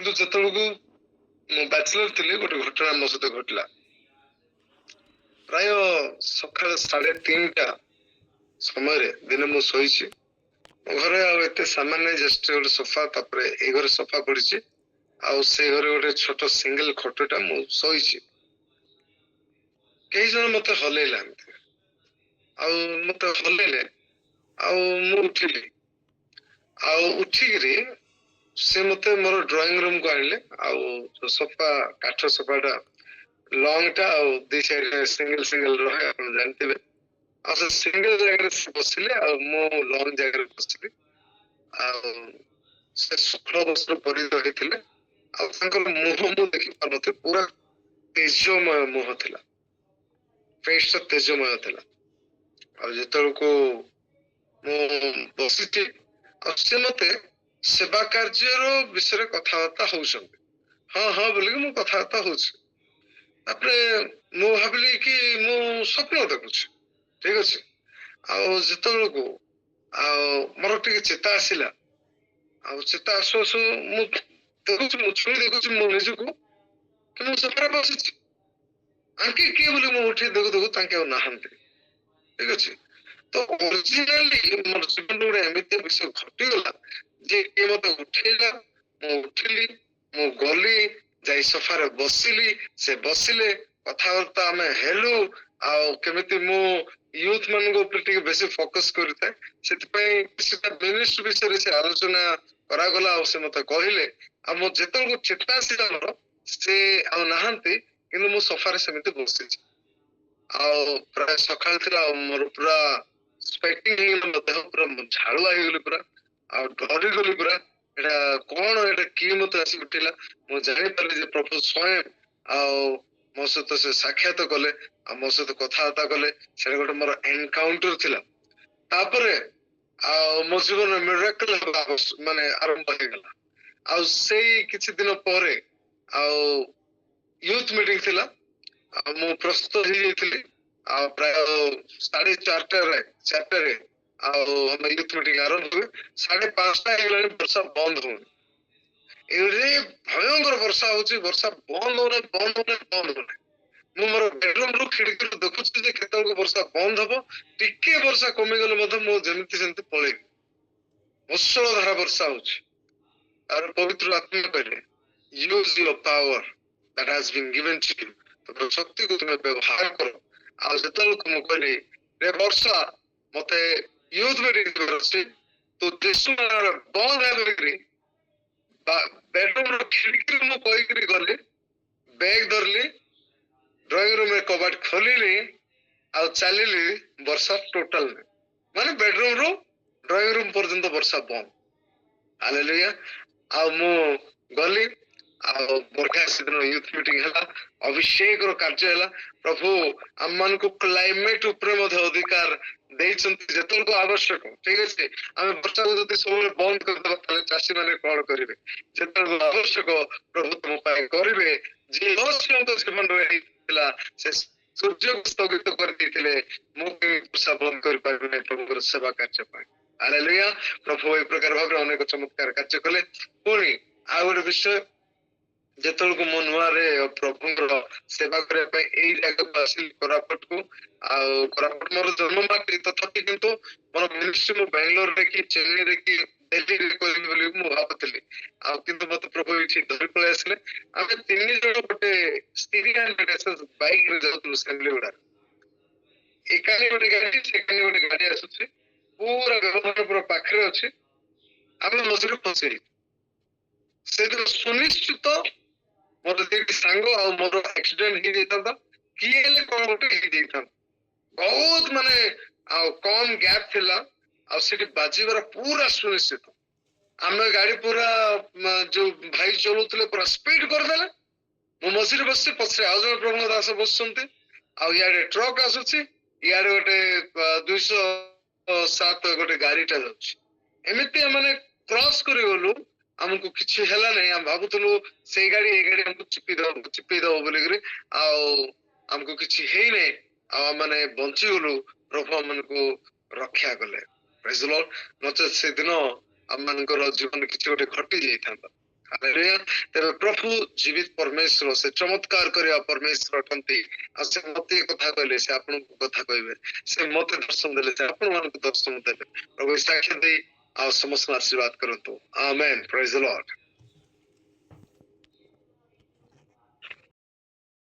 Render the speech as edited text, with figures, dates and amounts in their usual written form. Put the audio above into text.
କିନ୍ତୁ ଯେତେବେଳକୁ ମୁଁ ବ୍ୟାଚଲର ଥିଲି ଗୋଟେ ଘଟଣା ମୋ ସହିତ ଘଟିଲା। ପ୍ରାୟ ସକାଳ 3:30 ସମୟରେ ଦିନେ ମୁଁ ଶୋଇଛି। ମୋ ଘରେ ଆଉ ଏତେ ସାମାନ ନାହିଁ, ଜଷ୍ଟ ଗୋଟେ ସୋଫା, ତାପରେ ଏଇ ଘରେ ସୋଫା ପଡିଛି, ଆଉ ସେ ଘରେ ଗୋଟେ ଛୋଟ ସିଙ୍ଗଲ ଖଟଟା, ମୁଁ ଶୋଇଛି। କେହି ଜଣ ମତେ ହଲେଇଲା, ଏମିତି ଆଉ ମତେ ହଲେଇଲେ, ଆଉ ମୁଁ ଉଠିଲି। ଆଉ ଉଠିକିରି ସେ ମତେ ମୋର ଡ୍ରଇଂ ରୁମ୍ କୁ ଆଣିଲେ। ଆଉ ସୋଫା, କାଠ ସୋଫାଟା ଲଙ୍ଗ ଟା, ଆଉ ଦି ସାଇଡରେ ସିଙ୍ଗଲ ରହେ, ଆପଣ ଜାଣିଥିବେ। ଆଉ ସେ ସିଙ୍ଗଲ ଜାଗାରେ ବସିଲେ, ଆଉ ମୁଁ ଲଙ୍ଗ ଜାଗାରେ ବସିଲି। ଆଉ ସେ ଶୁକ୍ଳ ବସ୍ତ୍ର ପରିଧ ହେଇଥିଲେ, ଆଉ ତାଙ୍କର ମୁହଁ ମୁଁ ଦେଖି ପାରୁନଥିଲି, ପୁରା ତେଜମୟ ମୁହଁ ଥିଲା, ଫେସଟା ତେଜମୟ ଥିଲା। ଆଉ ଯେତେବେଳକୁ ମୁଁ ବସିଛି, ଆଉ ସେ ମତେ ସେବା କାର୍ଯ୍ୟର ବିଷୟରେ କଥାବାର୍ତ୍ତା ହଉଛନ୍ତି। ହଁ ହଁ ବୋଲିକି ମୁଁ କଥାବାର୍ତ୍ତା ହଉଛି। ତାପରେ ମୁଁ ଭାବିଲି କି ମୁଁ ସ୍ୱପ୍ନ ଦେଖୁଛି, ଠିକ ଅଛି। ଆଉ ଯେତେବେଳକୁ ଆଉ ମୋର ଟିକେ ଚେତା ଆସିଲା, ଆଉ ଚେତା ଆସୁ ଆସୁ ମୁଁ ଦେଖୁଛି, ମୁଁ ଛୁଇଁ ଦେଖୁଛି ମୁଁ ନିଜକୁ କି ମୁଁ ସଫାରେ ବସିଛି। ଆଙ୍କେ କିଏ ବୋଲି ମୁଁ ଉଠି ଦେଖୁ ଦେଖୁ ତାଙ୍କେ ଆଉ ନାହାନ୍ତି, ଠିକ ଅଛି। ତ ଅରିଜିନାଲି ମୋର ଜୀବନରେ ଗୋଟେ ଏମିତି ବିଷୟ ଘଟିଗଲା ଯେ କିଏ ମତେ ଉଠେଇଲା, ମୁଁ ଉଠିଲି, ମୁଁ ଗଲି, ଯାଇ ସୋଫାରେ ବସିଲି, ସେ ବସିଲେ, କଥାବାର୍ତ୍ତା ଆମେ ହେଲୁ। ଆଉ କେମିତି ମୁଁ ୟୁଥ ମାନଙ୍କ ଉପରେ ଟିକେ ବେଶୀ ଫୋକସ କରିଥାଏ, ସେଥିପାଇଁ କିଛିଟା ମିନିଷ୍ଟ ବିଷୟରେ ସେ ଆଲୋଚନା କରାଗଲା। ଆଉ ସେ ମତେ କହିଲେ, ଆଉ ମୁଁ ଯେତେବେଳକୁ ଚେତା ଆସିଲା ମୋର, ସେ ଆଉ ନାହାନ୍ତି, କିନ୍ତୁ ମୁଁ ସୋଫାରେ ସେମିତି ବସିଛି। ଆଉ ପ୍ରାୟ ସକାଳ ଥିଲା, ଆଉ ମୋର ପୁରା ସ୍ୱେଟିଂ ହେଇଗଲା, ମୋ ଦେହ ପୁରା ଝାଳୁଆ ହେଇଗଲି ପୁରା, ଆଉ ଡରିଗଲି ପୁରା। ଏଇଟା କଣ, ଏଇଟା କିଏ ମତେ ଆସି ଉଠିଲା? ମୁଁ ଜାଣିପାରିଲି ଯେ ପ୍ରଭୁ ସ୍ୱୟଂ ଆଉ ମୋ ସହିତ ସେ ସାକ୍ଷାତ କଲେ, ଆଉ ମୋ ସହିତ କଥାବାର୍ତ୍ତା କଲେ। ସେଟା ଗୋଟେ ମୋର ଏନକାଉଣ୍ଟର ଥିଲା। ତାପରେ ଆଉ ମୋ ଜୀବନରେ ମିରାକଲ ହେବା ମାନେ ଆରମ୍ଭ ହେଇଗଲା। ଆଉ ସେଇ କିଛି ଦିନ ପରେ ଆଉ ୟୁଥ ମିଟିଂ ଥିଲା, ଆଉ ମୁଁ ପ୍ରସ୍ତୁତ ହେଇଯାଇଥିଲି। ଆଉ ପ୍ରାୟ 4:30ରେ ଆଉ ଆମ ୟୁଥ ମିଟିଂ ଆରମ୍ଭ ହୁଏ। 5:30 ହେଇଗଲାଣି, ବର୍ଷା ବନ୍ଦ ହଉନି। ଏଇଠି ଭୟଙ୍କର ବର୍ଷା ହଉଛି, ବର୍ଷା ବନ୍ଦ ହଉନି। ମୁଁ ମୋର ବେଡରୁମ ରୁ ଖିଡିକିରୁ ଦେଖୁଛି ଯେ କେତେବେଳକୁ ବର୍ଷା ବନ୍ଦ ହବ। ଟିକେ ବର୍ଷା କମିଗଲେ ମଧ୍ୟ ମୁଁ ଯେମିତି ସେମିତି ପଳେଇବି। ମୁଷଳଧାରା ବର୍ଷା ହଉଛି। ଆଉ ପବିତ୍ର ଆତ୍ମା କହିଲେ, use your power that has been given to you, ତମର ଶକ୍ତିକୁ ତୁମେ ବ୍ୟବହାର କର। ଆଉ ଯେତେବେଳକୁ ମୁଁ କହିଲି, ରେ ବର୍ଷା, ମତେ ୟୁଥ ମିଟିଂ ଯିବାର ଅଛି, ତୁ ବନ୍ଦ ହେବାକରି ବେଡରୁମ ର ଖିଡିକିରୁ ମୁଁ କହିକିରି ଗଲି, ବ୍ୟାଗ ଧରିଲି, ଡ୍ରଇଂ ରୁମରେ କବାଟ ଖୋଲିଲି, ଆଉ ଚାଲିଲି। ବର୍ଷା ଟୋଟାଲ ନାହିଁ, ମାନେ ବେଡରୁମ ରୁ ଡ୍ରଇଂ ରୁମ ପର୍ଯ୍ୟନ୍ତ ବର୍ଷା ବନ୍ଦ। ହାଲେଲୁୟା। ଆଉ ମୁଁ ଗଲି, ଆଉ ବଢିଆ ସେଦିନ ୟୁଥ ମିଟିଂ ହେଲା, ଅଭିଷେକର କାର୍ଯ୍ୟ ହେଲା। ପ୍ରଭୁ ଆମମାନଙ୍କୁ କ୍ଲାଇମେଟ ଉପରେ ମଧ୍ୟ ଅଧିକାର ଦେଇଛନ୍ତି ଯେତେବେଳକୁ ଆବଶ୍ୟକ, ଠିକ ଅଛି। ଆମେ ବର୍ଷାକୁ ଯଦି ସବୁବେଳେ ବନ୍ଦ କରିଦେବା, ତାହେଲେ ଚାଷୀ ମାନେ କଣ କରିବେ? ଯେତେବେଳକୁ ଆବଶ୍ୟକ, ପ୍ରଭୁ ତମ ପାଇଁ କରିବେ। ଯିଏ ଯୀବନରେ ହେଇଥିଲା, ସେ ସୂର୍ଯ୍ୟକୁ ସ୍ଥଗିତ କରିଦେଇଥିଲେ, ମୁଁ ବର୍ଷା ବନ୍ଦ କରିପାରିବି ନାହିଁ ପ୍ରଭୁଙ୍କର ସେବା କାର୍ଯ୍ୟ ପାଇଁ। ହାଲେଲୁୟା। ପ୍ରଭୁ ଏ ପ୍ରକାର ଭାବରେ ଅନେକ ଚମତ୍କାର କାର୍ଯ୍ୟ କଲେ। ପୁଣି ଆଉ ଗୋଟେ ବିଷୟ, ଯେତେବେଳକୁ ମୁଁ ନୂଆରେ ପ୍ରଭୁଙ୍କର ସେବା କରିବା ପାଇଁ ଏଇ ଜାଗାକୁ ଆସିଲି, କୋରାପୁଟକୁ। ଆଉ କୋରାପୁଟ ମୋର ଜନ୍ମ ମାଟି, ତଥାପି କିନ୍ତୁ ମୋର ମିନିଷ୍ଟ୍ରି ମୁଁ ବାଙ୍ଗାଲୋରରେ କି ଚେନ୍ନାଇରେ କି ଦିଲ୍ଲୀରେ କରିବି ବୋଲି ମୁଁ ଭାବୁଥିଲି। ଆଉ କିନ୍ତୁ ମତେ ପ୍ରଭୁ ଏଇଠି ଧରି ପଳେଇ ଆସିଲେ। ଆମେ 3 ଜଣ ଗୋଟେ ବାଇକରେ ଯାଉଥିଲୁ ସେମିଲିଗୁଡା। ଏକାନି ଗୋଟେ ଗାଡି, ସେକାନି ଗୋଟେ ଗାଡି ଆସୁଛି, ପୁରା ବ୍ୟବଧାନ ପୁରା ପାଖରେ ଅଛି। ଆମେ ମଝିରେ ଫସିଲୁ। ସେଦିନ ସୁନିଶ୍ଚିତ ମୋର 2ଟି ସାଙ୍ଗ ଆଉ ମୋର ଆକ୍ସିଡେଣ୍ଟ ହେଇଯାଇଥାନ୍ତା, କିଏ ହେଲେ କଣ ଗୋଟେ ହେଇଯାଇଥାନ୍ତା। ବହୁତ ମାନେ ଆଉ କମ ଗ୍ୟାପ ଥିଲା, ଆଉ ସେଠି ବାଜିବାର ପୁରା ସୁନିଶ୍ଚିତ। ଆମେ ଗାଡି ପୁରା ଯୋଉ ଭାଇ ଚଲଉଥିଲେ ପୁରା ସ୍ପିଡ କରିଦେଲେ। ମୁଁ ମଝିରେ ବସିଛି, ପଛରେ ଆଉ ଜଣେ ପ୍ରଭୁଙ୍କ ଦାସ ବସୁଛନ୍ତି, ଆଉ ଇଆଡେ ଟ୍ରକ୍ ଆସୁଛି, ଇଆଡେ ଗୋଟେ 207 ଗୋଟେ ଗାଡିଟା ଯାଉଛି। ଏମିତି ମାନେ କ୍ରସ କରିଗଲୁ, ଆମକୁ କିଛି ହେଲା ନାହିଁ। ଆମେ ଭାବୁଥିଲୁ ସେଇ ଗାଡି ଏଇ ଗାଡି ଆମକୁ ଚିପି ଦବ ବୋଲିକିରି, ଆଉ ଆମକୁ କିଛି ହେଇନାହିଁ। ଆଉ ଆମମାନେ ବଞ୍ଚିଗଲୁ, ପ୍ରଭୁ ଆମମାନଙ୍କୁ ରକ୍ଷା କଲେ। ପ୍ରେଜ୍ ଦ ଲର୍ଡ। ନଚେତ ସେଦିନ ଆମମାନଙ୍କର ଜୀବନ କିଛି ଗୋଟେ ଘଟି ଯାଇଥାନ୍ତା। हालेलुया। तेरे प्रभु जीवित परमेश्वर से चमत्कार करिया परमेश्वर अटंती आ से मते कथा कहले से आपन कथा कहबे से मते दर्शन देले से आपन मान दर्शन देबे प्रभु साक्षात दे आ समस्त आशीर्वाद करंतु आमेन प्रेज द लॉर्ड।